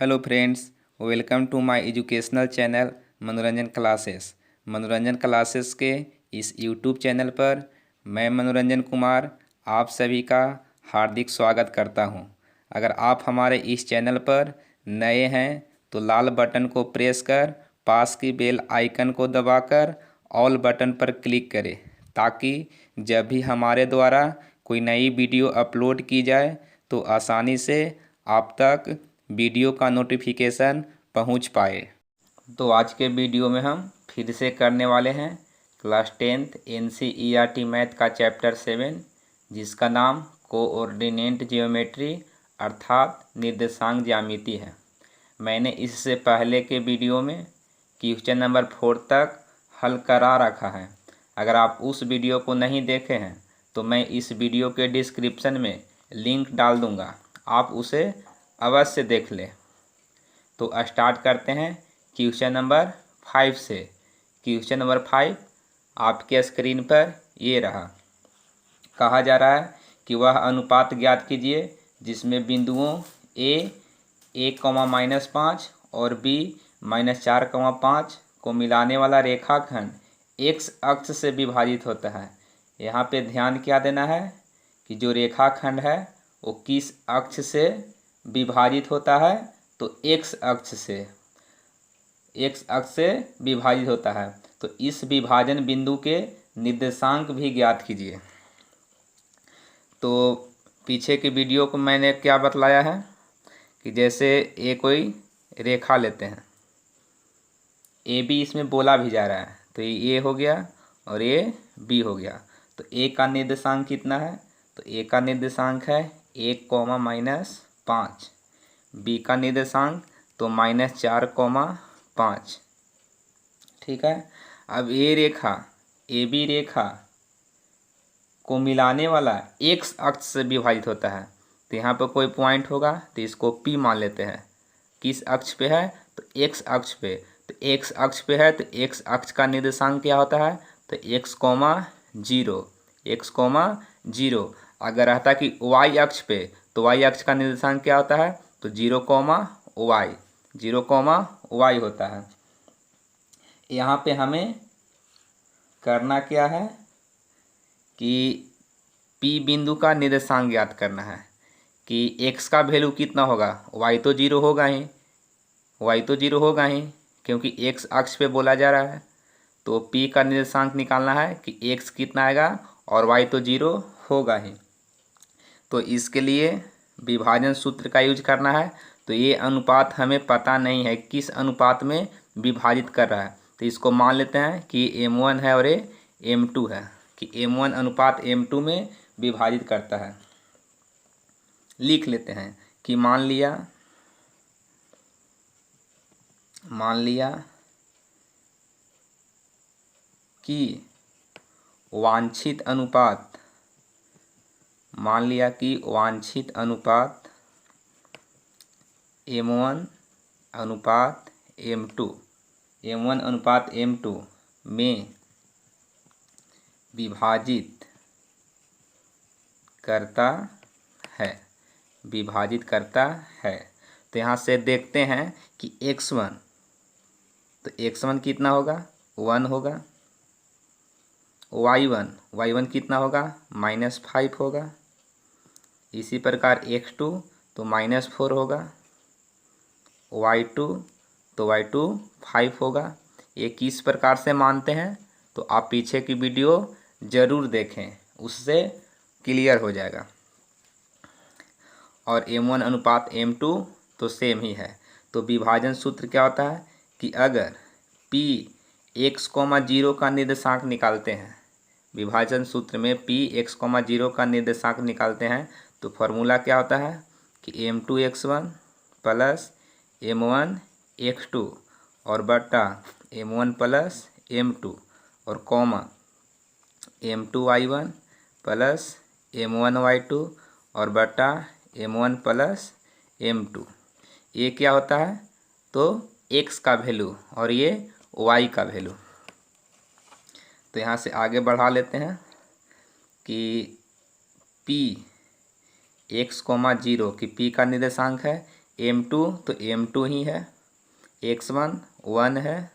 Hello friends, welcome to my educational channel Manoranjan classes. Manoranjan classes के इस YouTube channel पर मैं मनोरंजन कुमार आप सभी का हार्दिक स्वागत करता हूं। अगर आप हमारे इस चैनल पर नए हैं तो लाल बटन को प्रेस कर पास की बेल आइकन को दबाकर ऑल बटन पर क्लिक करें, ताकि जब भी हमारे द्वारा कोई नई वीडियो अपलोड की जाए तो आसानी से आप तक वीडियो का नोटिफिकेशन पहुंच पाए। तो आज के वीडियो में हम फिर से करने वाले हैं क्लास 10th NCERT मैथ का चैप्टर 7, जिसका नाम कोऑर्डिनेट जियोमेट्री अर्थात निर्देशांक ज्यामिति है। मैंने इससे पहले के वीडियो में क्वेश्चन नंबर 4 तक हल करा रखा है। अगर आप उस वीडियो को नहीं देखे हैं तो मैं इस वीडियो के डिस्क्रिप्शन में लिंक डाल दूंगा, आप उसे अवश्य देख लें। तो स्टार्ट करते हैं क्वेश्चन नंबर 5 से। क्वेश्चन नंबर 5 आपके स्क्रीन पर ये रहा। कहा जा रहा है कि वह अनुपात ज्ञात कीजिए जिसमें बिंदुओं A 1,-5 और B -4,5 को मिलाने वाला रेखाखंड x अक्ष से विभाजित होता है। यहाँ पे ध्यान क्या देना है कि जो रेखाखंड है वो किस अक्ष से विभाजित होता है, तो x अक्ष से विभाजित होता है। तो इस विभाजन बिंदु के निर्देशांक भी ज्ञात कीजिए। तो पीछे की वीडियो को मैंने क्या बतलाया है कि जैसे ये कोई रेखा लेते हैं, ए बी इसमें बोला भी जा रहा है, तो ये हो गया और ये बी हो गया। तो ए का निर्देशांक कितना है, तो ए का निर्देशांक है 1,-5। बी का निर्देशांक तो -4,5। ठीक है। अब ये रेखा ए बी रेखा को मिलाने वाला x अक्ष से विभाजित होता है। तो यहाँ पर कोई पॉइंट होगा तो इसको P मान लेते हैं। किस अक्ष पे है, तो x अक्ष पे। तो x अक्ष पे है तो x अक्ष का निर्देशांक क्या होता है, तो x,0। अगर रहता कि y अक्ष पे तो y अक्ष का निर्देशांक क्या होता है, तो 0,y होता है। यहाँ पे हमें करना क्या है कि P बिंदु का निर्देशांक ज्ञात करना है कि x का वैल्यू कितना होगा, y तो 0 होगा ही, क्योंकि x अक्ष पे बोला जा रहा है। तो P का निर्देशांक निकालना है कि x कितना आएगा और y तो 0 होगा ही। तो इसके लिए विभाजन सूत्र का यूज करना है। तो ये अनुपात हमें पता नहीं है किस अनुपात में विभाजित कर रहा है, तो इसको मान लेते हैं कि M1 है और ये M2 है, कि M1 अनुपात M2 में विभाजित करता है। लिख लेते हैं कि मान लिया कि वांछित अनुपात M1 अनुपात M2 में विभाजित करता है। तो यहाँ से देखते हैं कि x1, तो x1 कितना होगा, 1 होगा। y1 कितना होगा, -5 होगा। इसी प्रकार x2 तो -4 होगा। y2 5 होगा। ये किस प्रकार से मानते हैं, तो आप पीछे की वीडियो ज़रूर देखें, उससे क्लियर हो जाएगा। और M1 अनुपात M2 तो सेम ही है। तो विभाजन सूत्र क्या होता है कि अगर P x,0 का निर्देशांक निकालते हैं, विभाजन सूत्र में P x,0 का निर्देशांक निकालते हैं, तो फॉर्मूला क्या होता है कि M2x1 प्लस M1x2 और बटा M1 प्लस M2 और कॉमा M2y1 प्लस M1y2 और बटा M1 प्लस M2। ये क्या होता है, तो x का वैल्यू और ये y का वैल्यू। तो यहाँ से आगे बढ़ा लेते हैं कि P x,0 कि P का निर्देशांक है m2 तो m2 ही है, x1 1 है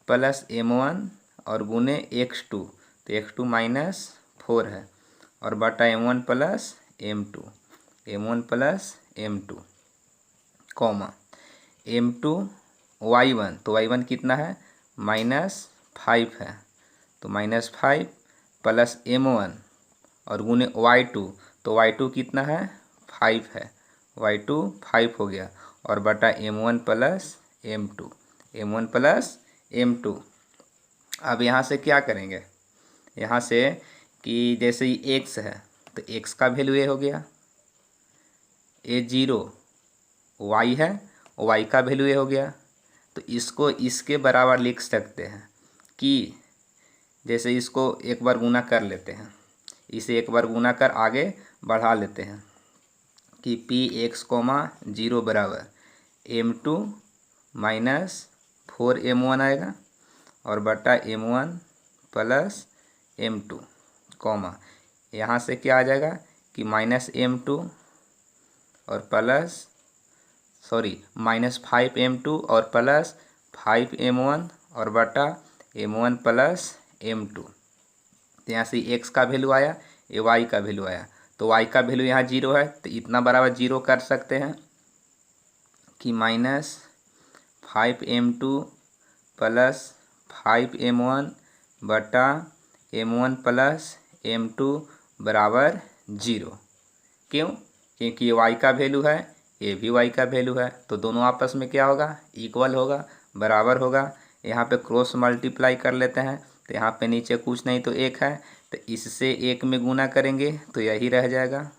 प्लस m1 और गुने x2 तो x2 -4 है और बटा m1 plus m2 comma m2 y1 तो y1 कितना है -5 है तो -5 प्लस m1 और गुने y2 तो y2 कितना है 5 है, y2 5 हो गया और बटा m1 प्लस m2। अब यहाँ से क्या करेंगे, यहाँ से कि जैसे ही x है तो x का वैल्यू ये हो गया, ये 0, y है y का वैल्यू ये हो गया। तो इसको इसके बराबर लिख सकते हैं कि जैसे इसको एक बार गुना कर लेते हैं, इसे एक बार गुना कर आगे बढ़ा लेते हैं कि px, 0 बराबर m2 -4 m1 आएगा और बटा m1 प्लस m2 कॉमा यहाँ से क्या आ जाएगा कि -m2 और प्लस -5m2 और प्लस 5m1 और बटा m1 प्लस m2। तो यहाँ से x का वैल्यू आया, ये y का वैल्यू आया, तो y का वैल्यू यहाँ 0 है तो इतना बराबर 0 कर सकते हैं कि -5m2 प्लस 5m1 बटा m1 प्लस m2 बराबर 0। क्यों? क्योंकि ये y का वैल्यू है, ये भी y का वैल्यू है, तो दोनों आपस में क्या होगा, इक्वल होगा, बराबर होगा। यहाँ पे क्रॉस मल्टीप्लाई कर लेते हैं तो यहाँ पे नीचे कुछ नहीं तो 1 है, तो इससे 1 में गुना करेंगे तो यही रह जाएगा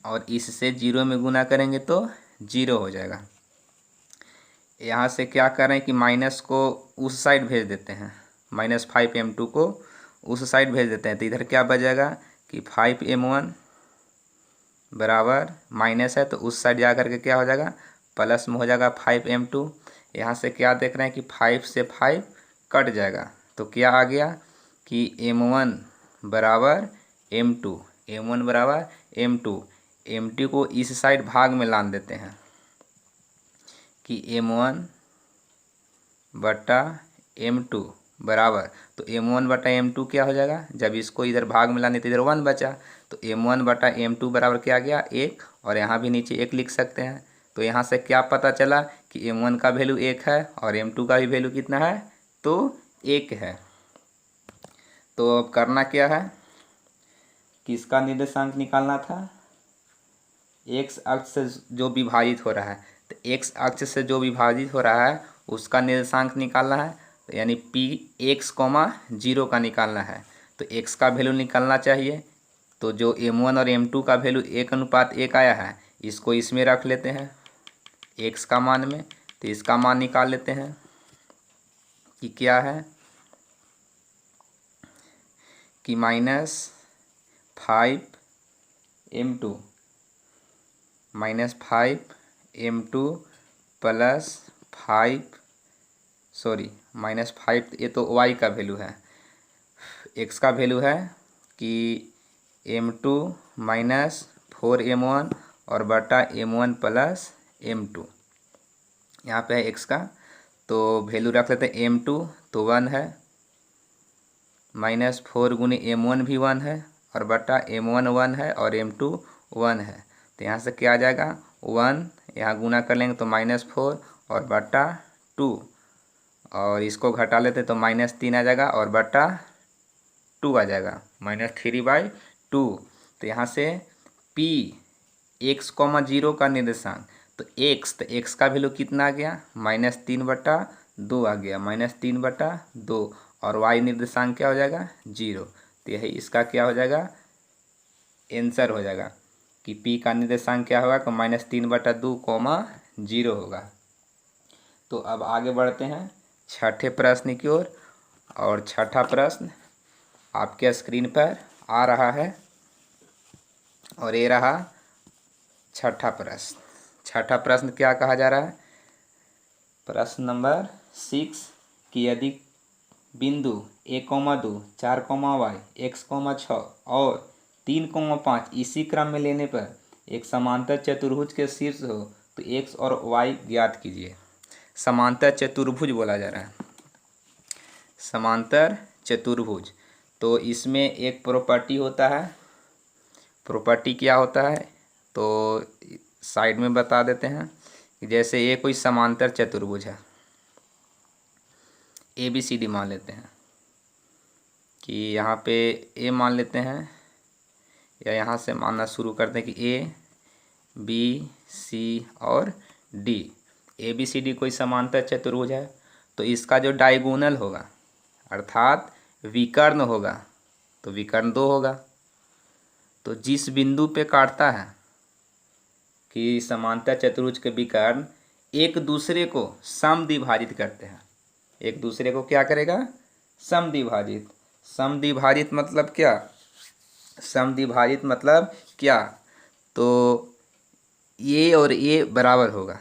और इससे 0 में गुना करेंगे तो 0 हो जाएगा। यहाँ से क्या करें कि माइनस को उस साइड भेज देते हैं, -5m2 को उस साइड भेज देते हैं तो इधर क्या बचेगा कि 5m1 बराबर माइनस है तो उस साइड जा कर के क्या हो जाएगा प्लस में हो जाएगा 5m2। यहाँ से क्या देख रहे हैं कि 5 से 5 कट जाएगा तो क्या आ गया कि m1 बराबर m2 m2 को इस साइड भाग में लान देते हैं कि m1 बटा m2 बराबर, तो m1 बटा m2 क्या हो जाएगा, जब इसको इधर भाग में लाने तो इधर 1 बचा तो m1 बटा m2 बराबर क्या आ गया 1 और यहाँ भी नीचे 1 लिख सकते हैं। तो यहाँ से क्या पता चला कि m1 का वैल्यू 1 है और m2 का भी वैल्यू कितना है तो 1 है। तो अब करना क्या है, किसका निर्देशांक निकालना था, x अक्ष से जो विभाजित हो रहा है, तो x अक्ष से जो विभाजित हो रहा है उसका निर्देशांक निकालना है, तो यानी px, 0 का निकालना है। तो x का वैल्यू निकालना चाहिए, तो जो m1 और m2 का वैल्यू 1:1 आया है इसको इसमें रख लेते हैं x का मान में, तो इसका मान निकाल लेते हैं कि क्या है कि -5m2 प्लस 5 ये तो y का वैल्यू है, x का वैल्यू है कि m2 -4m1 और बटा m1 प्लस m2। यहाँ पे है x का तो वैल्यू रख लेते हैं m2 तो 1 है, -4 गुने m1 भी 1 है और बटा m1 1 है और m2 1 है, तो यहाँ से क्या आ जाएगा 1, यहाँ गुना कर लेंगे तो -4 और बटा 2 और इसको घटा लेते तो -3 आ जाएगा और बटा 2 आ जाएगा, -3/2। तो यहाँ से px, 0 का निर्देशांक तो x का वैल्यू कितना आ गया -3/2 आ गया, -3/2 और y निर्देशांक क्या हो जाएगा 0। तो यही इसका क्या हो जाएगा आंसर हो जाएगा कि p का निर्देशांक क्या होगा तो -3/2, 0 होगा। तो अब आगे बढ़ते हैं छठे प्रश्न की ओर और छठा प्रश्न आपके स्क्रीन पर आ रहा है और ये रहा छठा प्रश्न। छठा प्रश्न क्या कहा जा रहा है, प्रश्न नंबर 6 कि यदि बिंदु a, 2, 4, y, x, 6 और 3, 5 इसी क्रम में लेने पर एक समांतर चतुर्भुज के शीर्ष हो तो एक्स और वाई ज्ञात कीजिए। समांतर चतुर्भुज बोला जा रहा है, समांतर चतुर्भुज। तो इसमें एक प्रॉपर्टी होता है, प्रॉपर्टी क्या होता है तो साइड में बता देते हैं। जैसे ये कोई समांतर चतुर्भुज है, ए बी सी डी मान लेते हैं कि यहाँ पे ए मान लेते हैं, या यहाँ से मानना शुरू करते हैं कि ए बी सी और D, A B C D कोई समांतर चतुर्भुज है। तो इसका जो डायगोनल होगा अर्थात विकर्ण होगा तो विकर्ण 2 होगा। तो जिस बिंदु पे काटता है कि समांतर चतुर्भुज के विकर्ण एक दूसरे को समद्विभाजित करते हैं, एक दूसरे को क्या करेगा, समद्विभाजित। समद्विभाजित मतलब क्या, समद्विभाजित मतलब क्या, तो ये और ये बराबर होगा।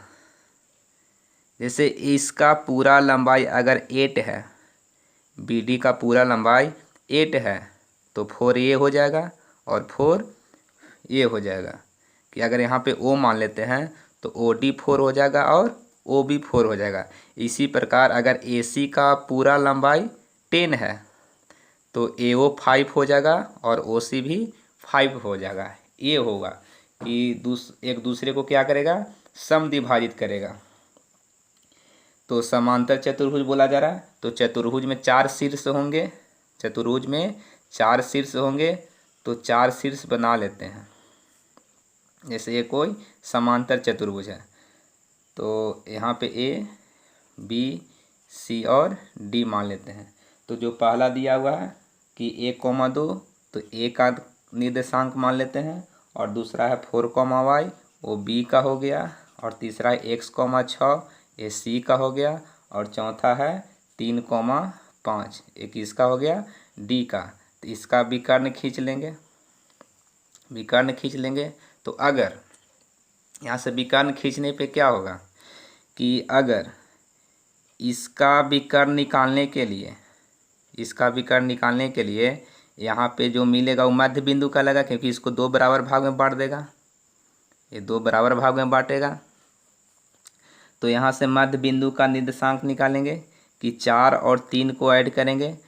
जैसे इसका पूरा लंबाई अगर 8 है, बी डी का पूरा लंबाई 8 है तो 4a हो जाएगा और 4a हो जाएगा। कि अगर यहाँ पे ओ मान लेते हैं तो ओ डी 4 हो जाएगा और ओ बी 4 हो जाएगा। इसी प्रकार अगर ए सी का पूरा लंबाई 10 है तो ए ओ 5 हो जाएगा और ओ सी भी 5 हो जाएगा। ये होगा कि एक दूसरे को क्या करेगा, समद्विभाजित करेगा। तो समांतर चतुर्भुज बोला जा रहा है। तो चतुर्भुज में 4 शीर्ष होंगे, चतुर्भुज में 4 शीर्ष होंगे तो 4 शीर्ष बना लेते हैं। जैसे ये कोई समांतर चतुर्भुज है तो यहाँ पे ए बी सी और डी मान लेते हैं। तो जो पहला दिया हुआ है कि 1,2 तो ए का निर्देशांक मान लेते हैं, और दूसरा है 4,y वो बी का हो गया, और तीसरा है x,6 ये सी का हो गया, और चौथा है 3,5 ये किसका हो गया, डी का। तो इसका विकर्ण खींच लेंगे, विकर्ण खींच लेंगे। तो अगर यहाँ से विकर्ण खींचने पे क्या होगा कि अगर इसका विकर्ण निकालने के लिए, इसका विकर्ण निकालने के लिए यहाँ पे जो मिलेगा वो मध्य बिंदु का लगा, क्योंकि इसको 2 बराबर भाग में बांट देगा, ये 2 बराबर भाग में बांटेगा। तो यहाँ से मध्य बिंदु का निर्देशांक निकालेंगे कि 4 और 3 को ऐड करेंगे।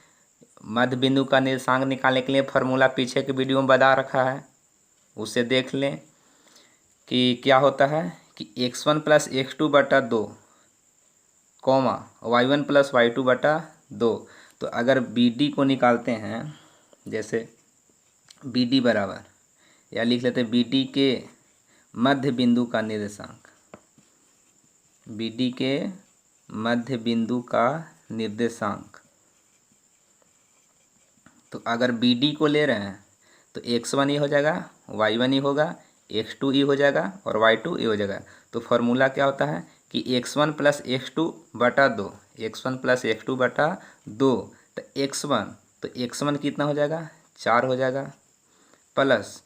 मध्य बिंदु का निर्देशांक निकालने के लिए फार्मूला पीछे के वीडियो में बता रखा है, उसे देख लें कि क्या होता है कि x1 प्लस x2 बटा 2 कॉमा y1 प्लस y2 बटा 2। तो अगर बी डी को निकालते हैं, जैसे बी डी बराबर, या लिख लेते हैं बी डी के मध्य बिंदु का निर्देशांक, बी डी के मध्य बिंदु का निर्देशांक। तो अगर बी डी को ले रहे हैं तो x1 ये हो जाएगा, y1 ये होगा, x2 ये हो जाएगा और y2 ये हो जाएगा। तो फार्मूला क्या होता है कि x1 प्लस x2 बटा 2, x1 प्लस x2 बटा 2। तो x1 कितना हो जाएगा, 4 हो जाएगा, प्लस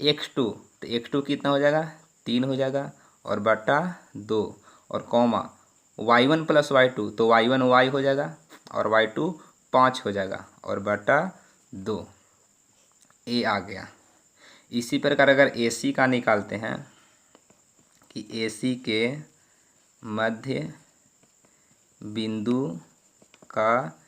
x2 तो x2 कितना हो जाएगा, 3 हो जाएगा, और बटा 2, और कॉमा y1 प्लस y2 तो y1 y हो जाएगा और y2 5 हो जाएगा, और बटा 2 ए आ गया। इसी प्रकार अगर ए सी का निकालते हैं कि ए सी के मध्य बिंदु का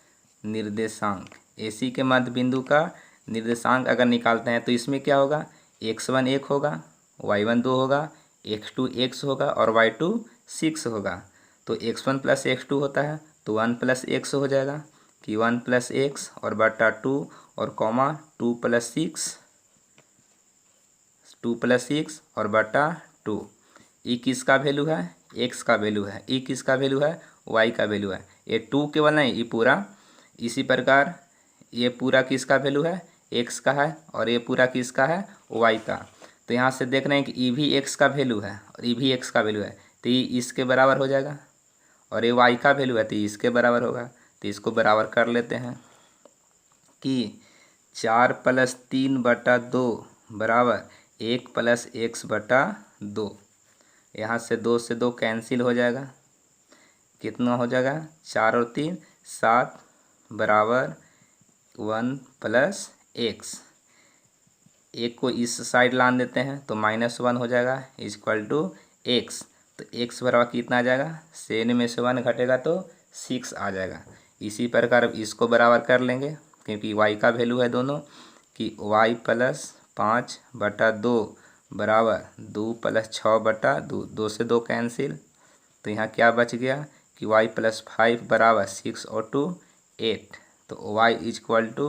निर्देशांक, ए सी के मध्य बिंदु का निर्देशांक अगर निकालते हैं तो इसमें क्या होगा, x1 1 होगा, y1 2 होगा, x2 x होगा और y2 6 होगा। तो x1 प्लस x2 होता है तो 1 प्लस x हो जाएगा कि 1 प्लस x और बटा 2 और कॉमा 2 प्लस 6 और बटा 2। ई किसका वैल्यू है, x का वैल्यू है, ई किसका वैल्यू है, y का वैल्यू है। ये 2 केवल नहीं, ये पूरा। इसी प्रकार ये पूरा किसका वैल्यू है, x का है, और ये पूरा किसका है, y का। तो यहाँ से देख रहे हैं कि ई भी x का वैल्यू है और ई भी x का वैल्यू है, तो ये इसके बराबर हो जाएगा, और ये y का वैल्यू है तो इसके बराबर होगा। तो इसको बराबर कर लेते हैं कि 4 प्लस 3 बटा 2 बराबर 1 प्लस x बटा 2। यहाँ से 2 से 2 कैंसिल हो जाएगा, कितना हो जाएगा, 4 और 3 7 बराबर 1 प्लस x। एक को इस साइड लान देते हैं तो -1 हो जाएगा इक्वल टू एक्स। तो एक्स बराबर कितना आ जाएगा, 7 में से 1 घटेगा तो 6 आ जाएगा। इसी प्रकार इसको बराबर कर लेंगे क्योंकि y का वैल्यू है दोनों, कि y + 5/2 बराबर 2 + 6/2, 2 से 2 कैंसिल। तो यहाँ क्या बच गया कि y + 5 बराबर 6 और 2 8। तो y इक्वल टू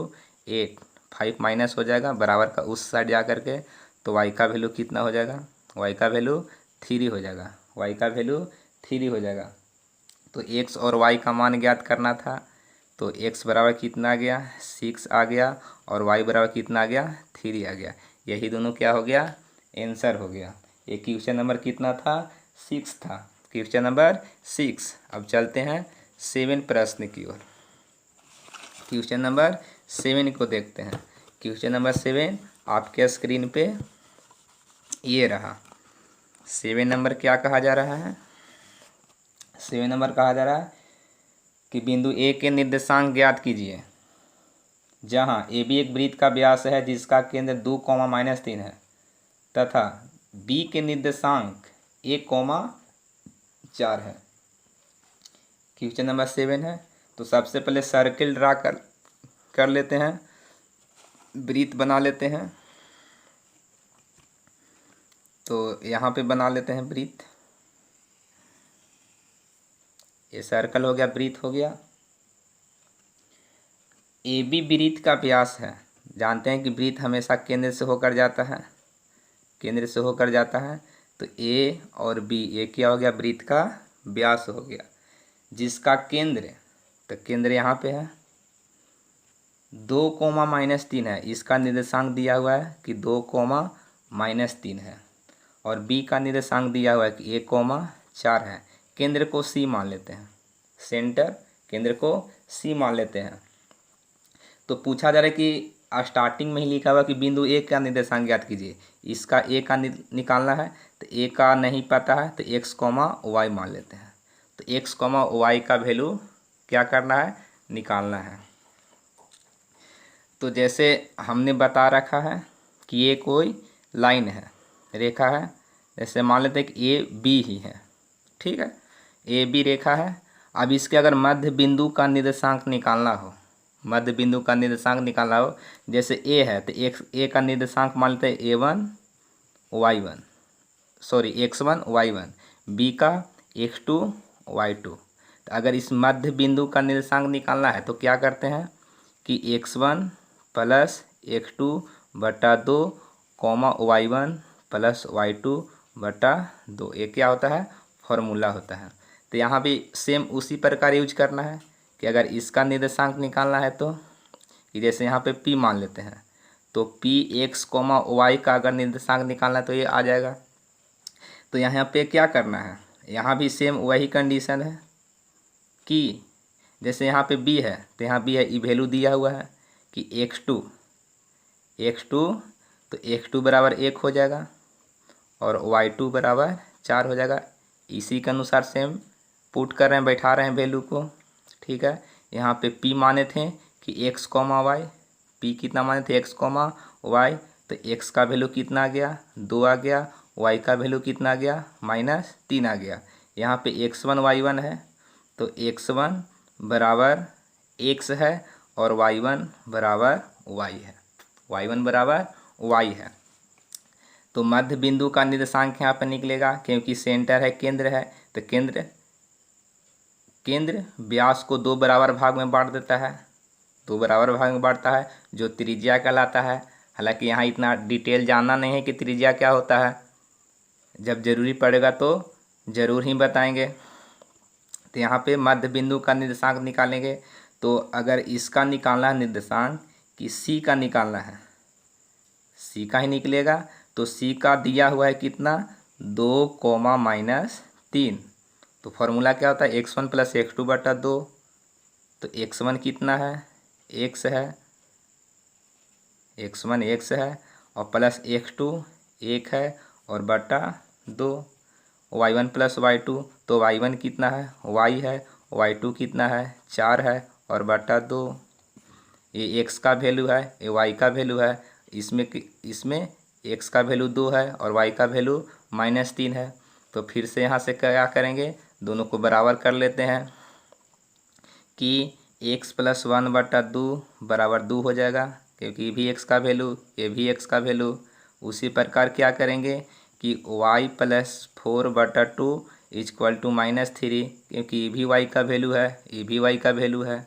8, 5 माइनस हो जाएगा बराबर का उस साइड जा करके। तो y का वैल्यू कितना हो जाएगा, y का वैल्यू 3 हो जाएगा, y का वैल्यू 3 हो जाएगा। तो x और y का मान ज्ञात करना था। तो x बराबर कितना आ गया, 6 आ गया, और y बराबर कितना आ गया, 3 आ गया। यही दोनों क्या हो गया, आंसर हो गया। ये क्वेश्चन नंबर कितना था, 6 था, क्वेश्चन नंबर 6। अब चलते हैं 7 प्रश्न की ओर। क्वेश्चन नंबर 7 को देखते हैं। क्वेश्चन नंबर 7 आपके स्क्रीन पे ये रहा। 7 नंबर क्या कहा जा रहा है, 7 नंबर कहा जा रहा है कि बिंदु ए के निर्देशांक ज्ञात कीजिए, जहां ए बी एक वृत्त का व्यास है जिसका केंद्र 2, -3 है, तथा बी के निर्देशांक 1, 4 है। क्वेश्चन नंबर 7 है। तो सबसे पहले सर्किल ड्रा कर लेते हैं, वृत्त बना लेते हैं। तो यहाँ पे बना लेते हैं वृत्त। ये सर्कल हो गया, वृत्त हो गया। ए बी वृत्त का व्यास है। जानते हैं कि वृत्त हमेशा केंद्र से होकर जाता है, केंद्र से होकर जाता है। तो ए और बी, ये क्या हो गया, वृत्त का व्यास हो गया, जिसका केंद्र, तो केंद्र यहाँ पे है 2, -3 है। इसका निर्देशांक दिया हुआ है कि 2, -3 है, और बी का निर्देशांक दिया हुआ है कि 1, 4 है। केंद्र को सी मान लेते हैं, सेंटर केंद्र को सी मान लेते हैं। तो पूछा जा रहा है कि स्टार्टिंग में ही लिखा हुआ कि बिंदु ए का निर्देशांक ज्ञात कीजिए। इसका ए का निकालना है, तो ए का नहीं पता है तो x, y मान लेते हैं। तो x, y का वैल्यू क्या करना है, निकालना है। तो जैसे हमने बता रखा है कि ये कोई लाइन है, रेखा है। जैसे मान लेते हैं कि ए बी ही है, ठीक है, ए बी रेखा है। अब इसके अगर मध्य बिंदु का निर्देशांक निकालना हो, मध्य बिंदु का निर्देशांक निकालना हो, जैसे ए है तो ए का निर्देशांक मान लेते हैं x1, y1, बी का x2, y2। तो अगर इस मध्य बिंदु का निर्देशांक निकालना है तो क्या करते हैं कि x1 + x2/2, y1 + y2/2, ये क्या होता है, फॉर्मूला होता है। तो यहाँ भी सेम उसी प्रकार यूज करना है कि अगर इसका निर्देशांक निकालना है तो कि जैसे यहाँ पे p मान लेते हैं, तो p x, y का अगर निर्देशांक निकालना है तो ये आ जाएगा। तो यहाँ पे क्या करना है, यहाँ भी सेम वही कंडीशन है कि जैसे यहाँ पे b है तो यहाँ b है, ई वैल्यू दिया हुआ है कि x2, तो x2 बराबर 1 हो जाएगा और y2 बराबर 4 हो जाएगा। इसी के अनुसार सेम पुट कर रहे हैं, बैठा रहे हैं वैल्यू को, ठीक है। यहाँ पे p माने थे कि x, y, p कितना माने थे, x, y। तो x का वैल्यू कितना आ गया, 2 आ गया, y का वैल्यू कितना आ गया, -3 आ गया। यहाँ पे x1, y1 है, तो x1 बराबर x है और y1 बराबर y है, y1 बराबर y है। तो मध्य बिंदु का निर्देशांक यहाँ पर निकलेगा क्योंकि सेंटर है, केंद्र है। तो केंद्र व्यास को 2 बराबर भाग में बांट देता है, 2 बराबर भाग में बांटता है, जो त्रिज्या कहलाता है। हालांकि यहाँ इतना डिटेल जानना नहीं है कि त्रिज्या क्या होता है, जब जरूरी पड़ेगा तो ज़रूर ही बताएंगे। तो यहाँ पे मध्य बिंदु का निर्देशांक निकालेंगे। तो अगर इसका निकालना है निर्देशांक, कि सी का निकालना है, सी का ही निकलेगा। तो सी का दिया हुआ है कितना, 2, -3। तो फॉर्मूला क्या होता है, x1 + x2/2। तो x1 कितना है, x है, x1 x है, और प्लस x2 1 है, और /2 y1 + y2। तो y1 कितना है, y है, y2 कितना है, 4 है, और /2। ये x का वैल्यू है, ये y का वैल्यू है। इसमें x का वैल्यू 2 है और y का वैल्यू -3 है। तो फिर से यहाँ से क्या करेंगे, दोनों को बराबर कर लेते हैं कि x + 1/2 बराबर 2 हो जाएगा, क्योंकि ये भी x का वैल्यू, ये भी x का वैल्यू। उसी प्रकार क्या करेंगे कि y + 4/2 = -3, क्योंकि ये भी y का वैल्यू है, ये भी y का वैल्यू है।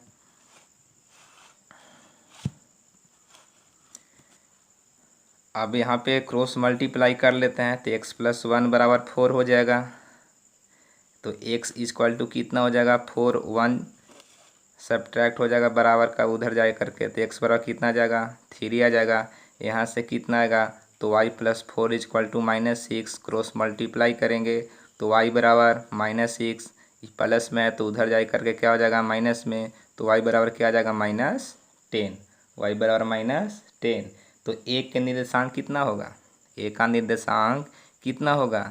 अब यहाँ पे क्रॉस मल्टीप्लाई कर लेते हैं तो x + 1 बराबर 4 हो जाएगा। तो x = कितना हो जाएगा, 4, 1 सब्ट्रैक्ट हो जाएगा बराबर का उधर जाए करके, तो x बराबर कितना आ जाएगा, 3 आ जाएगा। यहाँ से कितना आएगा, तो y + 4 = -6, क्रॉस मल्टीप्लाई करेंगे तो y बराबर -6, प्लस में है तो उधर जाए करके क्या हो जाएगा, माइनस में, तो y बराबर क्या आ जाएगा, -10, y बराबर -10। तो a के निर्देशांक कितना होगा, a का निर्देशांक कितना होगा,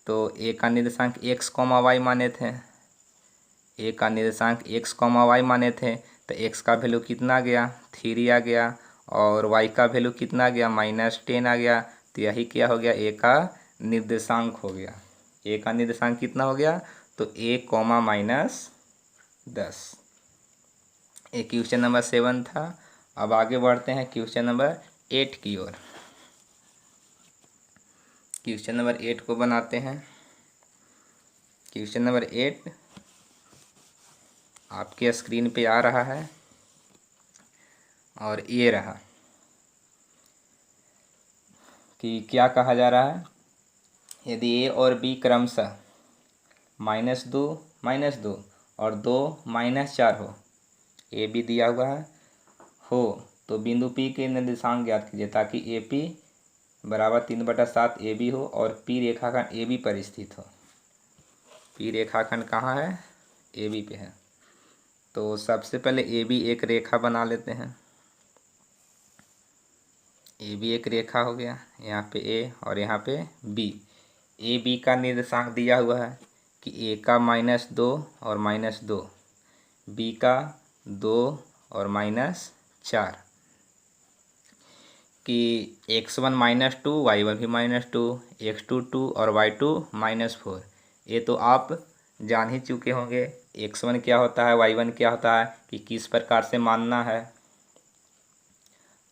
तो a का निर्देशांक x, y माने थे, a का निर्देशांक x, y माने थे, तो x का वैल्यू कितना आ गया, 3 आ गया, और y का वैल्यू कितना आ गया, -10 आ गया। तो यही क्या हो गया, a का निर्देशांक हो गया। a का निर्देशांक कितना हो गया, तो a, -10। ये क्वेश्चन नंबर 7 था। अब आगे बढ़ते हैं क्वेश्चन नंबर 8 की ओर। क्वेश्चन नंबर 8 को बनाते हैं। क्वेश्चन नंबर 8 आपके स्क्रीन पे आ रहा है और ये रहा कि क्या कहा जा रहा है, यदि a और b क्रमशः -2, -2 और 2, -4 हो, a b दिया हुआ है हो, तो बिंदु P के निर्देशांक ज्ञात कीजिए ताकि AP बराबर 3/7 AB हो और P रेखाखंड AB पर स्थित हो। P रेखाखंड कहाँ है, AB पे है। तो सबसे पहले AB एक रेखा बना लेते हैं। AB एक रेखा हो गया, यहाँ पे A और यहाँ पे B। AB का निर्देशांक दिया हुआ है कि A का -2 और -2, B का 2 और -4, कि x1 -2, y1 भी -2, x2 2 और y2 -4। ये तो आप जान ही चुके होंगे x1 क्या होता है, y1 क्या होता है, कि किस प्रकार से मानना है।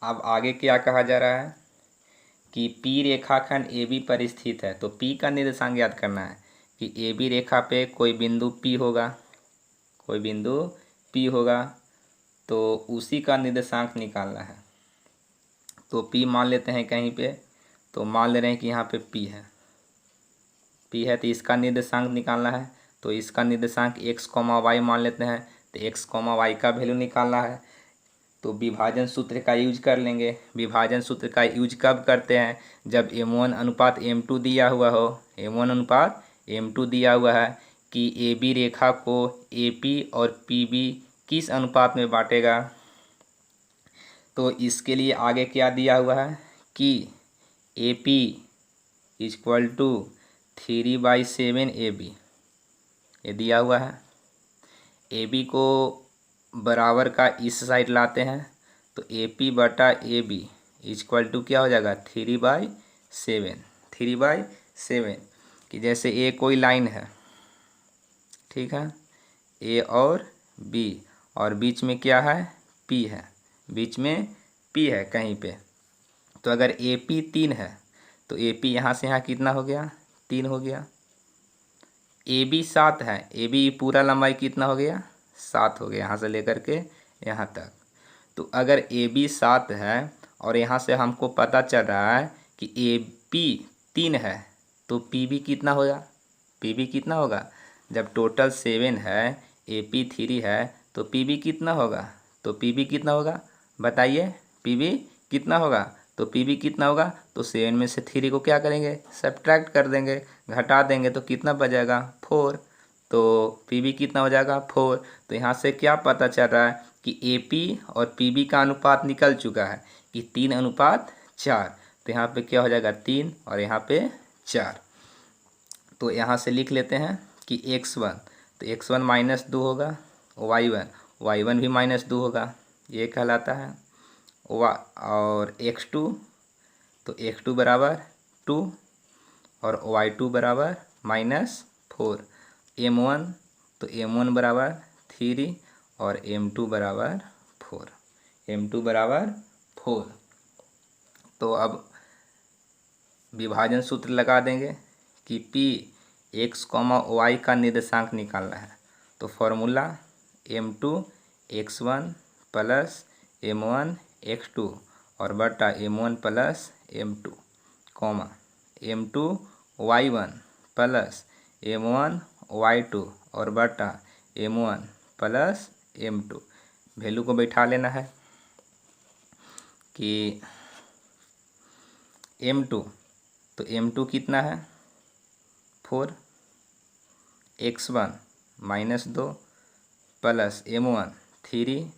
अब आगे क्या कहा जा रहा है कि P रेखाखंड AB पर स्थित है, तो P का निर्देशांक याद करना है कि AB रेखा पे कोई बिंदु P होगा, कोई बिंदु P होगा, तो उसी का निर्देशांक निकालना है। तो P मान लेते हैं कहीं पे, तो मान ले रहे हैं कि यहाँ पे P है, P है, तो इसका निर्देशांक निकालना है। तो इसका निर्देशांक x, y मान लेते हैं, तो x, y का वैल्यू निकालना है। तो विभाजन सूत्र का यूज कर लेंगे। विभाजन सूत्र का यूज कब करते हैं, जब m1 अनुपात m2 दिया हुआ हो, m1 अनुपात m2 दिया हुआ है कि AB रेखा को AP और PB किस अनुपात में बांटेगा। तो इसके लिए आगे क्या दिया हुआ है कि AP = 3/7 AB, ये दिया हुआ है। AB को बराबर का इस साइड लाते हैं, तो AP/AB = क्या हो जाएगा, 3/7, 3/7। कि जैसे A कोई लाइन है, ठीक है, A और B, और बीच में क्या है, P है, बीच में P है कहीं पे। तो अगर AP 3 है, तो AP यहाँ से यहाँ कितना हो गया, 3 हो गया। AB 7 है, AB पूरा लंबाई कितना हो गया, 7 हो गया, यहाँ से लेकर के यहाँ तक। तो अगर AB 7 है और यहाँ से हमको पता चल रहा है कि AB 3 है, तो PB कितना होगा, PB कितना होगा, जब टोटल 7 है, AP 3 है, तो PB कितना होगा, तो PB कितना होगा बताइए, PB कितना होगा, तो PB कितना होगा, तो 7 में से 3 को क्या करेंगे, सब्ट्रैक्ट कर देंगे, घटा देंगे, तो कितना बचेगा, 4। तो PB कितना हो जाएगा, 4। तो यहाँ से क्या पता चल रहा है कि AP और PB का अनुपात निकल चुका है कि 3:4। तो यहाँ पे क्या हो जाएगा, 3 और यहाँ पे 4। तो यहाँ से लिख लेते हैं कि x1, तो x1 -2 होगा, y1 भी -2 होगा, ये कहलाता है। और x2, तो x2 बराबर 2 और y2 बराबर -4। m1, तो m1 बराबर 3 और m2 बराबर 4। m2 बराबर 4। तो अब विभाजन सूत्र लगा देंगे कि p x, y का निर्देशांक निकालना है। तो formula m2 x1 plus m1 x2 और बटा m1 plus m2, m2 y1 plus m1 y2 और बटा m1 प्लस m2। वैल्यू को बैठा लेना है कि m2, तो m2 कितना है 4, x1 -2 प्लस m1 3,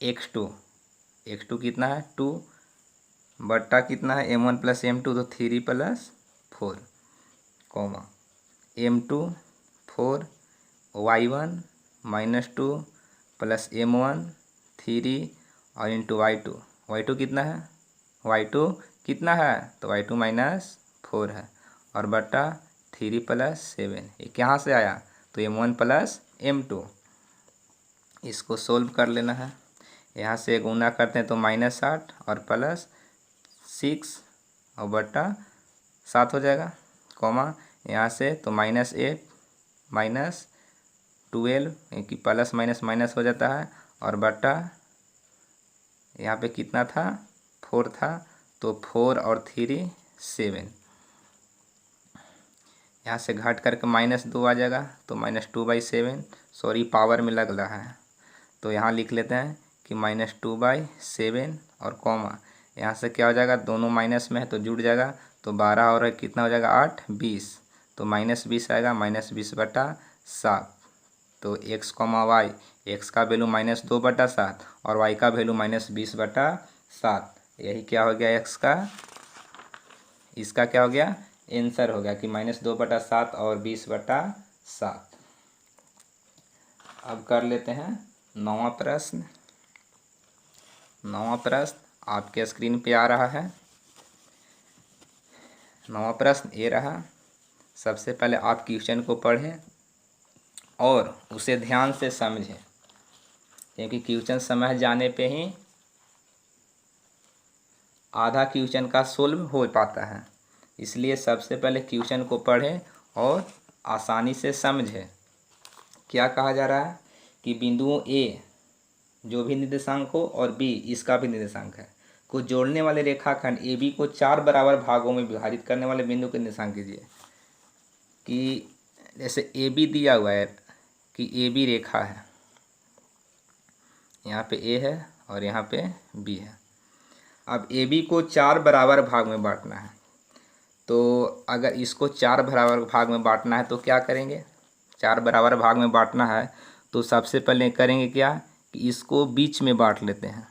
x2 कितना है 2 बट्टा कितना है m1 प्लस m2, तो 3 plus 4, m2 4 y1 -2 plus m1 3 और इंटू y2 कितना है तो y2 -4 है और बटा 3 प्लस 7। ये कहाँ से आया तो m1 प्लस m2। इसको सोल्व कर लेना है। यहाँ से गुना करते हैं तो -8 और प्लस 6 और बटा 7 हो जाएगा, यहाँ से तो -8 -12 कि प्लस माइनस माइनस हो जाता है और बटा यहाँ पे कितना था 4 था, तो 4 और 3 7। यहाँ से घट करके -2 आ जाएगा तो -2/7, सॉरी पावर में लग रहा है तो यहाँ लिख लेते हैं कि -2/7 और यहाँ से क्या हो जाएगा, दोनों माइनस में है तो जुड़ जाएगा, तो 12 और कितना हो जाएगा 8 20, तो -20 आएगा, -20/7। तो x, y, x का वैल्यू -2/7 और y का वैल्यू -20/7। यही क्या हो गया x का, इसका क्या हो गया आंसर हो गया कि -2/7 और 20/7। अब कर लेते हैं 9वां प्रश्न। 9वां प्रश्न आपके स्क्रीन पे आ रहा है। 9वां प्रश्न ये रहा। सबसे पहले आप क्वेश्चन को पढ़ें और उसे ध्यान से समझें, क्योंकि क्वेश्चन समझ जाने पे ही आधा क्वेश्चन का सोल्व हो पाता है। इसलिए सबसे पहले क्वेश्चन को पढ़ें और आसानी से समझें। क्या कहा जा रहा है कि बिंदुओं ए जो भी निर्देशांक हो और बी इसका भी निर्देशांक है को जोड़ने वाले रेखाखंड ए बी को 4 बराबर भागों में विभाजित करने वाले बिंदु के निर्देशांक कीजिए। कि जैसे ए बी दिया हुआ है कि ए बी रेखा है, यहाँ पे ए है और यहाँ पे बी है। अब ए बी को 4 बराबर भाग में बांटना है, तो अगर इसको 4 बराबर भाग में बांटना है तो क्या करेंगे, 4 बराबर भाग में बांटना है तो सबसे पहले करेंगे क्या कि इसको बीच में बांट लेते हैं।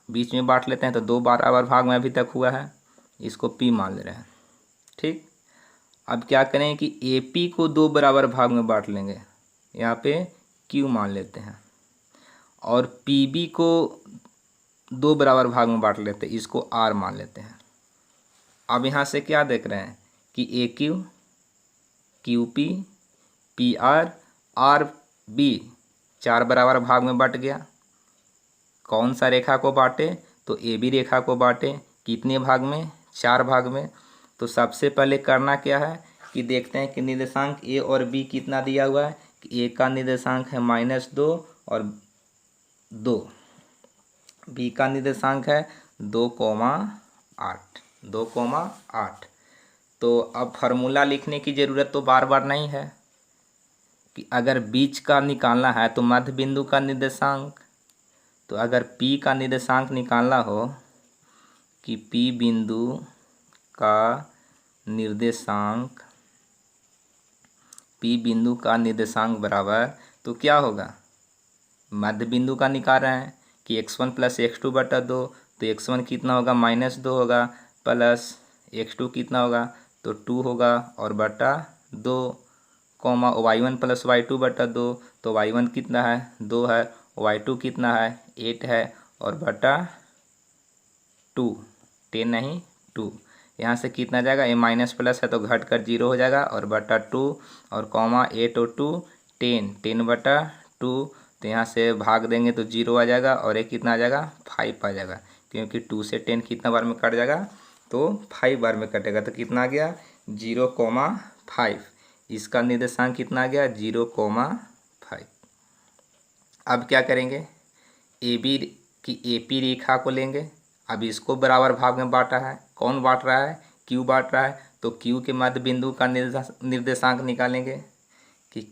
बीच में बांट लेते हैं तो 2 बराबर भाग में अभी तक हुआ है, इसको पी मान ले रहे हैं। ठीक, अब क्या करें कि ए पी को 2 बराबर भाग में बांट लेंगे, यहाँ पे क्यू मान लेते हैं, और पी बी को 2 बराबर भाग में बांट लेते हैं, इसको आर मान लेते हैं। अब यहाँ से क्या देख रहे हैं कि A Q, Q P, P R, R B 4 बराबर भाग में बट गया। कौन सा रेखा को बांटे तो ए बी रेखा को बांटे, कितने भाग में 4 भाग में। तो सबसे पहले करना क्या है कि देखते हैं कि निर्देशांक ए और बी कितना दिया हुआ है कि ए का निर्देशांक है -2 और 2, बी का निर्देशांक है 2,8, 2,8। तो अब फार्मूला लिखने की ज़रूरत तो बार बार नहीं है कि अगर बीच का निकालना है तो मध्य बिंदु का निर्देशांक, तो अगर P का निर्देशांक निकालना हो कि P बिंदु का निर्देशांक, P बिंदु का निर्देशांक बराबर, तो क्या होगा, मध्य बिंदु का निकाल रहे हैं कि x1 + x2/2, तो x1 कितना होगा -2 होगा, प्लस x2 कितना होगा तो 2 होगा और बटा 2, y1 + y2/2, तो y1 कितना है 2 है, y2 कितना है 8 है और बटा 2, 10 नहीं 2। यहाँ से कितना जाएगा, ये माइनस प्लस है तो घट कर 0 हो जाएगा, और बटा 2 और कॉमा 8 और 2 10, 10 बटा 2। तो यहाँ से भाग देंगे तो 0 आ जाएगा, और एक कितना आ जाएगा 5 आ जाएगा, क्योंकि 2 से 10 कितना बार में कट जाएगा, तो 5 बार में कटेगा। तो कितना आ गया 0,5। इसका निर्देशांक कितना आ गया 0,5। अब क्या करेंगे, ए बी की AP रेखा को लेंगे। अब इसको बराबर भाग में बांटा है, कौन बांट रहा है, Q बांट रहा है, तो Q के मध्य बिंदु का निर्देशांक निकालेंगे कि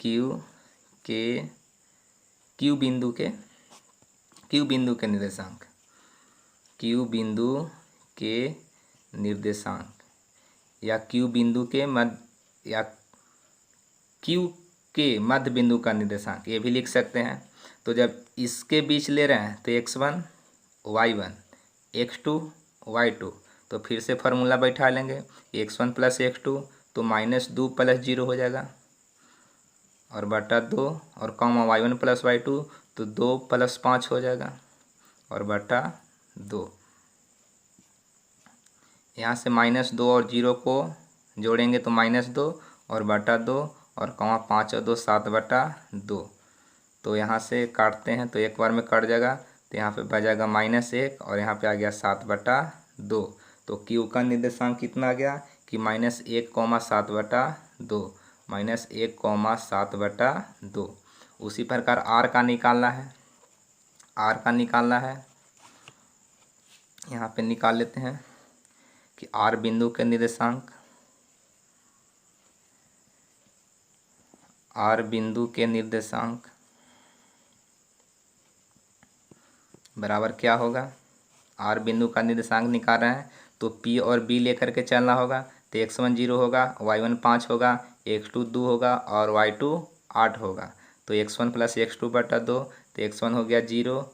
Q बिंदु के निर्देशांक, Q बिंदु के निर्देशांक या Q बिंदु के मध्य या Q के मध्य बिंदु का निर्देशांक, ये भी लिख सकते हैं। तो जब इसके बीच ले रहे हैं तो x1 y1 x2 y2, तो फिर से फार्मूला बैठा लेंगे, x1 प्लस x2 तो -2 प्लस 0 हो जाएगा, और बटा 2 और कॉमा y1 प्लस y2 तो 2 प्लस 5 हो जाएगा, और बटा 2। यहाँ से -2 और 0 को जोड़ेंगे तो -2 और बटा 2 और कॉमा 5 और 2 7 बटा 2। तो यहाँ से काटते हैं तो एक बार में कट जाएगा, तो यहाँ पे बच जाएगा -1 और यहाँ पे आ गया 7 बटा 2। तो Q का निर्देशांक कितना आ गया कि -1,7 बटा 2, -1,7 बटा 2। उसी प्रकार R का निकालना है, यहाँ पे निकाल लेते हैं कि R बिंदु के निर्देशांक, बराबर क्या होगा, R बिंदु का निर्देशांक निकाल रहे हैं तो P और B लेकर के चलना होगा। तो x1 0 होगा, y1 5 होगा, x2 2 होगा और y2 8 होगा। तो x1 प्लस x2 बटा 2, तो x1 हो गया 0,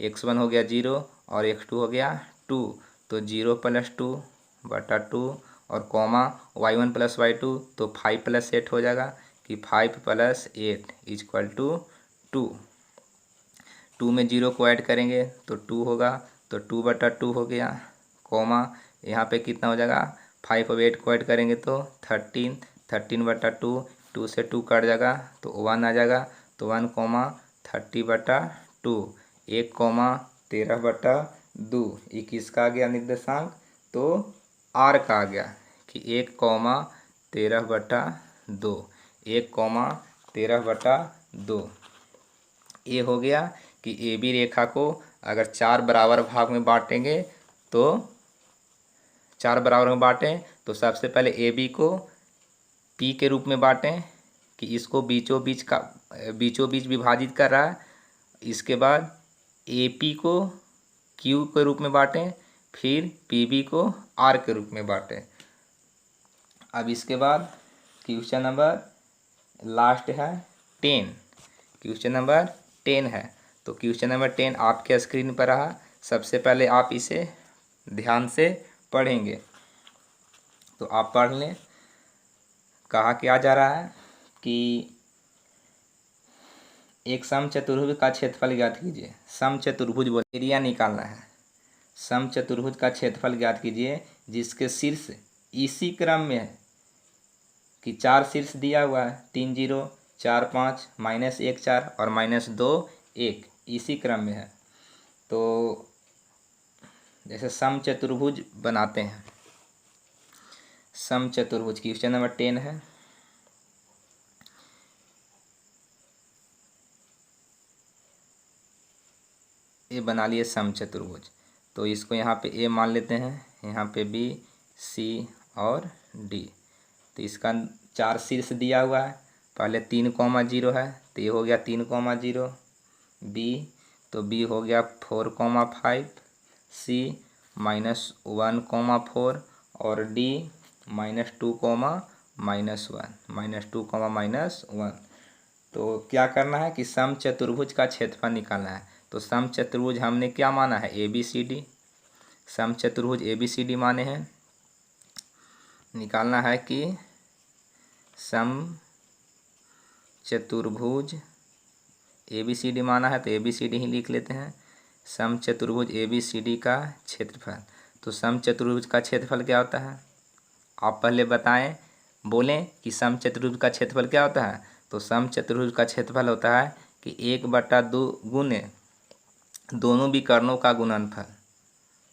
x1 हो गया 0 और x2 हो गया 2, तो 0 प्लस 2 बटा 2 और कॉमा y1 प्लस y2 तो 5 प्लस 8 हो जाएगा कि 5 प्लस 8 इक्वल टू 2। 2 में 0 को ऐड करेंगे तो 2 होगा, तो 2 बटा 2 हो गया, कॉमा यहाँ पे कितना हो जाएगा 5 और 8 को ऐड करेंगे तो 13, 13 बटा 2, 2 से 2 कट जाएगा तो 1 आ जाएगा, तो 1 कॉमा 30 बटा 2, 1 कॉमा 13 बटा 2। ये किसका आ गया निर्देशांक, तो R का आ गया कि 1 कॉमा 13 बटा 2, 1 कॉमा 13 बटा 2। ये हो गया कि AB रेखा को अगर 4 बराबर भाग में बांटेंगे तो 4 बराबर में बांटें तो सबसे पहले AB को P के रूप में बांटें कि इसको बीचों बीच विभाजित कर रहा है। इसके बाद AP को Q के रूप में बांटें, फिर PB को R के रूप में बांटें। अब इसके बाद क्वेश्चन नंबर लास्ट है 10, क्वेश्चन नंबर 10 है। तो क्वेश्चन नंबर 10 आपके स्क्रीन पर रहा, सबसे पहले आप इसे ध्यान से पढ़ेंगे। तो आप पढ़ लें। कहा क्या जा रहा है कि एक समचतुर्भुज का क्षेत्रफल ज्ञात कीजिए। समचतुर्भुज बोले एरिया निकालना है। समचतुर्भुज का क्षेत्रफल ज्ञात कीजिए जिसके शीर्ष इसी क्रम में है कि 4 शीर्ष दिया हुआ है, 3 0 4 5 -1 4 और -2 1, इसी क्रम में है। तो जैसे समचतुर्भुज बनाते हैं, समचतुर्भुज क्वेश्चन नंबर 10 है। ये बना लिए समचतुर्भुज, तो इसको यहाँ पे A मान लेते हैं, यहाँ पे B C और D। तो इसका 4 शीर्ष दिया हुआ है, पहले 3,0 है तो ये हो गया 3,0, B तो B हो गया 4,5, C -1,4 और D -2,-1। तो क्या करना है कि समचतुर्भुज का क्षेत्रफल निकालना है। तो समचतुर्भुज हमने क्या माना है ABCD, समचतुर्भुज ABCD माने हैं। निकालना है कि समचतुर्भुज ABCD माना है तो ABCD ही लिख लेते हैं। समचतुर्भुज ABCD का क्षेत्रफल। तो समचतुर्भुज का क्षेत्रफल क्या होता है? आप पहले बताएं, बोलें कि समचतुर्भुज का क्षेत्रफल क्या होता है। तो समचतुर्भुज का क्षेत्रफल होता है कि 1/2 गुने दोनों विकर्णों का गुणनफल,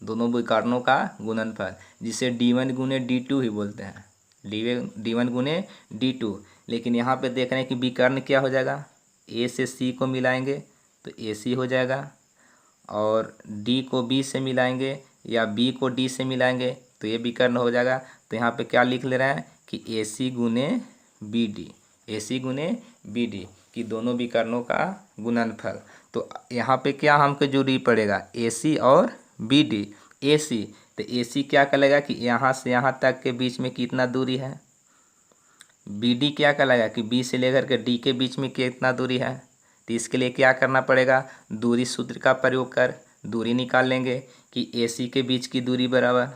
दोनों विकर्णों का गुणनफल, जिसे D1 गुने D2 ही बोलते हैं, D1 गुने D2। लेकिन यहाँ पे देख रहे हैं कि विकर्ण क्या हो जाएगा, A से C को मिलाएंगे तो AC हो जाएगा, और D को B से मिलाएंगे या B को D से मिलाएंगे तो ये विकर्ण हो जाएगा। तो यहाँ पे क्या लिख ले रहे हैं कि AC गुने BD, AC गुने BD कि दोनों विकर्णों का गुणनफल। तो यहाँ पे क्या हमको जरूरी पड़ेगा, AC और BD। AC तो AC क्या करेगा कि यहाँ से यहाँ तक के बीच में कितना दूरी है, BD क्या कहलाएगा कि B से लेकर के D के बीच में कितना दूरी है। तो इसके लिए क्या करना पड़ेगा, दूरी सूत्र का प्रयोग कर दूरी निकाल लेंगे कि AC के बीच की दूरी बराबर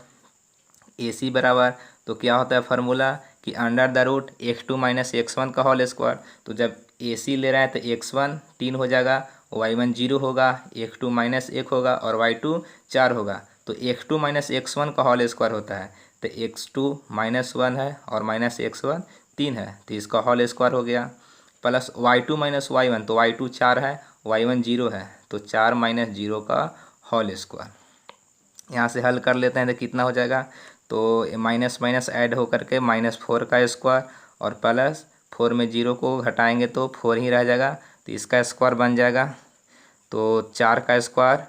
AC बराबर, तो क्या होता है फार्मूला कि √(x2 - x1) का होल स्क्वायर। तो जब AC ले रहा है तो x1 3 हो जाएगा, y1 0 होगा, x2 -1 होगा और y2 4 होगा। तो x2 - x1 का होल स्क्वायर होता है। तो x2 -1 है और -x1 3 है, तो इसका होल स्क्वायर हो गया, प्लस y2 - y1, तो y2 4 है, y1 0 है, तो 4 - 0 का होल स्क्वायर। यहाँ से हल कर लेते हैं तो कितना हो जाएगा, तो माइनस माइनस ऐड होकर के -4 का स्क्वायर और प्लस 4 में 0 को घटाएंगे तो 4 ही रह जाएगा, तो इसका स्क्वायर बन जाएगा। तो 4 का स्क्वायर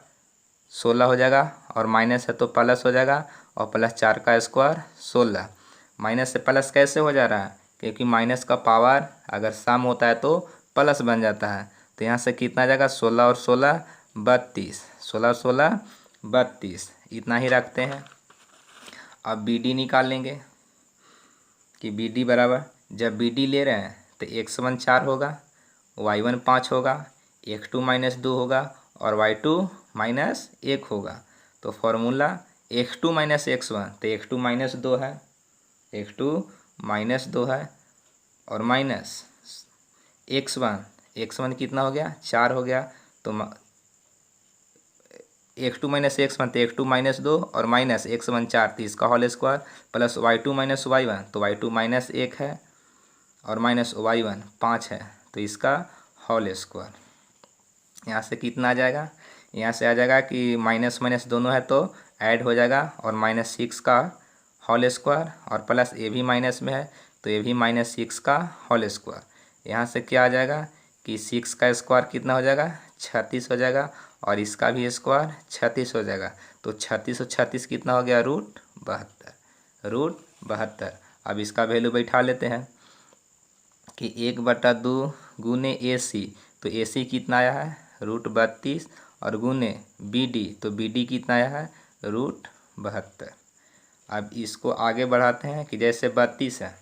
16 हो जाएगा और माइनस है तो प्लस हो जाएगा, और प्लस 4 का स्क्वायर 16। माइनस से प्लस कैसे हो जा रहा है, क्योंकि माइनस का पावर अगर सम होता है तो प्लस बन जाता है। तो यहाँ से कितना आ जाएगा, 16 और 16 32, 16 और 16 32, इतना ही रखते हैं। अब BD निकाल लेंगे कि BD बराबर, जब BD ले रहे हैं तो x1 4 होगा, y1 5 होगा, x2 -2 होगा और y2 -1 होगा। तो फॉर्मूला x2 - x1, तो x2 -2 है, x2 -2 है और माइनस x1 कितना हो गया, 4 हो गया। तो x2 - x1 तो x2 -2 और माइनस x1 4, तो इसका whole square, plus y2 - y1, तो y2 -1 है और माइनस y1 5 है, तो इसका होल स्क्वायर। यहाँ से कितना आ जाएगा, यहाँ से आ जाएगा कि माइनस माइनस दोनों है तो ऐड हो जाएगा, और -6 का होल स्क्वायर और प्लस ये भी माइनस में है तो ये भी -6 का होल स्क्वायर। यहाँ से क्या आ जाएगा कि 6 का स्क्वायर कितना हो जाएगा, 36 हो जाएगा, और इसका भी स्क्वायर 36 हो जाएगा। तो 36 और 36 कितना हो गया, √72। अब इसका वैल्यू बैठा लेते हैं कि 1/2 गुने AC, तो AC कितना आया है, √32, और गुने BD, तो BD कितना आया है, √72। अब इसको आगे बढ़ाते हैं कि जैसे 32 है,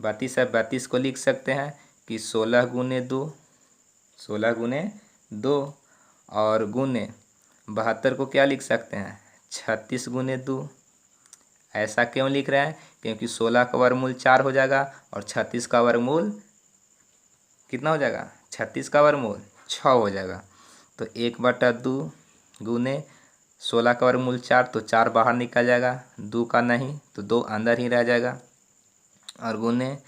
32 को लिख सकते हैं कि 16 गुने 2, 16 गुने 2, और गुने 72 को क्या लिख सकते हैं, 36 गुने 2। ऐसा क्यों लिख रहे हैं, क्योंकि 16 का वर्गमूल 4 हो जाएगा और 36 का वर्गमूल कितना हो जाएगा, 36 का वर्गमूल 6 हो जाएगा। तो 1/2 गुने 16 का वर्गमूल 4, तो 4 बाहर निकल जाएगा, 2 का नहीं तो 2 अंदर ही रह जाएगा, और गुने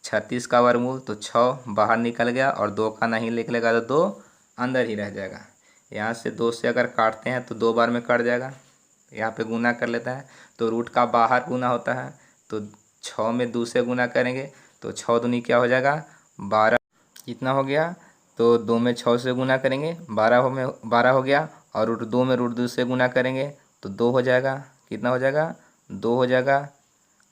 36 का वर्गमूल, तो 6 बाहर निकल गया और 2 का नहीं निकलेगा तो 2 अंदर ही रह जाएगा। यहाँ से 2 से अगर काटते हैं तो 2 बार में कट जाएगा, यहाँ पे गुना कर लेता है तो रूट का बाहर गुना होता है, तो 6 में 2 से गुना करेंगे तो 6 दूनी क्या हो जाएगा, 12, कितना हो गया, तो 2 में 6 से गुना करेंगे 12 हो गया, और √2 में √2 से गुना करेंगे तो 2 हो जाएगा, कितना हो जाएगा, 2 हो जाएगा,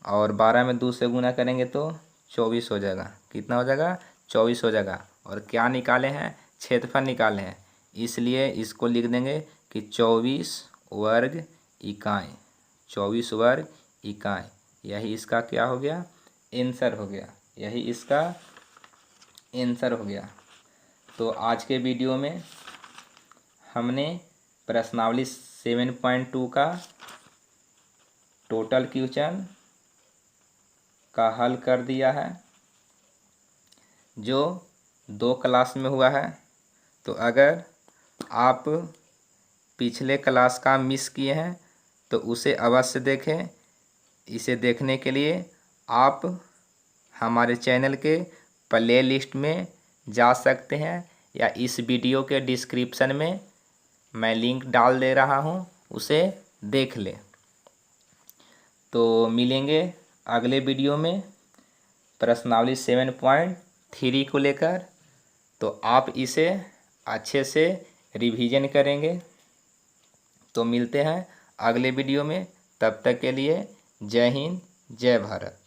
और 12 में 2 से गुना करेंगे तो 24 हो जाएगा, कितना हो जाएगा, 24 हो जाएगा। और क्या निकाले हैं, क्षेत्रफल निकाले हैं, इसलिए इसको लिख देंगे कि 24 वर्ग इकाई, 24 वर्ग इकाई, यही इसका क्या हो गया, आंसर हो गया, यही इसका आंसर हो गया। तो आज के वीडियो में हमने प्रश्नावली 7.2 का टोटल क्वेश्चन का हल कर दिया है, जो 2 क्लास में हुआ है। तो अगर आप पिछले क्लास का मिस किए हैं तो उसे अवश्य देखें। इसे देखने के लिए आप हमारे चैनल के प्ले लिस्ट में जा सकते हैं या इस वीडियो के डिस्क्रिप्शन में मैं लिंक डाल दे रहा हूं, उसे देख लें। तो मिलेंगे अगले वीडियो में प्रश्नावली 7.3 को लेकर। तो आप इसे अच्छे से रिवीजन करेंगे। तो मिलते हैं अगले वीडियो में, तब तक के लिए जय हिंद जय भारत।